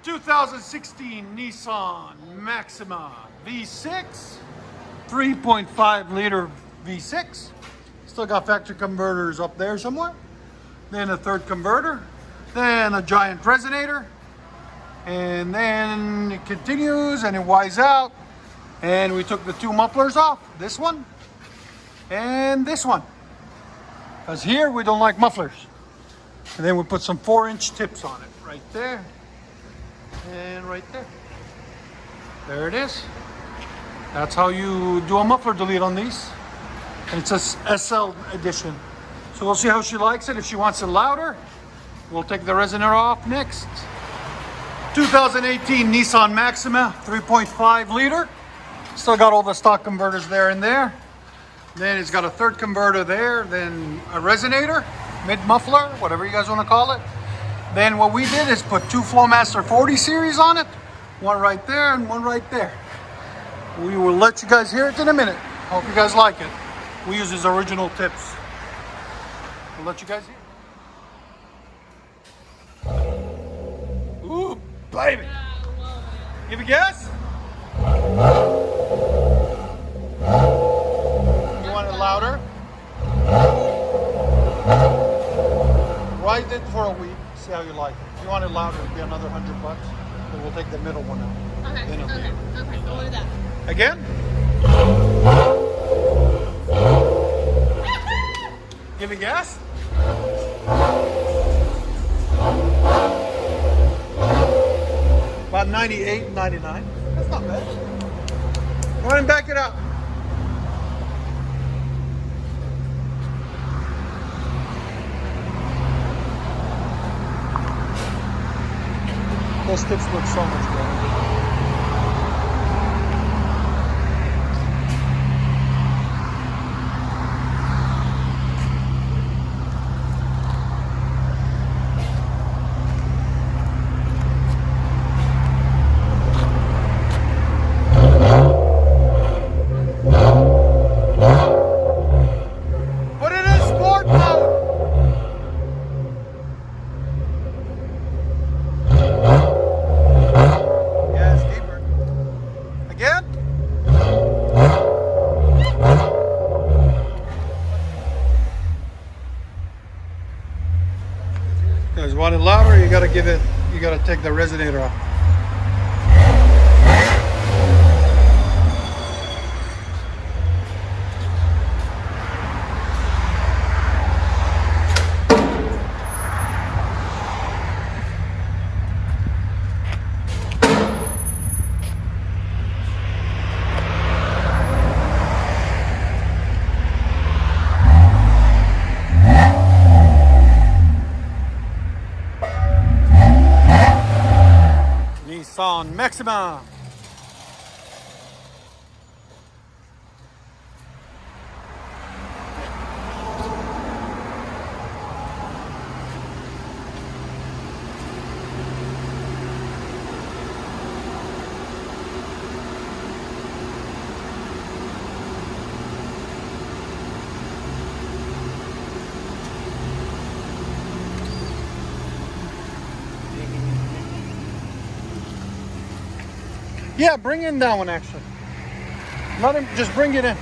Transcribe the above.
2016 Nissan Maxima V6, 3.5 liter V6. Still got factory converters up there somewhere. Then a third converter, then a giant resonator, and then it continues and it winds out. And we took the two mufflers off, this one and this one, because here we don't like mufflers. And then we put some 4-inch tips on it, right there and right there. There it is. That's how you do a muffler delete on these. And it's a SL edition. So we'll see how she likes it. If she wants it louder, we'll take the resonator off next. 2018 Nissan Maxima 3.5 liter. Still got all the stock converters there and there. Then it's got a third converter there, then a resonator, mid-muffler, whatever you guys want to call it. Then what we did is put two FLOWMASTER 40 series on it. One right there and one right there. We will let you guys hear it in a minute. Hope you guys like it. We use his original tips. We'll let you guys hear. Ooh, baby. Give a guess? You want it louder? Ride it for a week, see how you like it. If you want it louder, it'll be another $100. But we'll take the middle one out. Okay, then okay, we'll do that. Again? Give a guess? About 98, 99. That's not bad. Go ahead and back it up. Those tips look so much better. Guys, want it louder? You gotta take the resonator off. Nissan Maxima. Yeah, bring in that one actually. Let him just bring it in.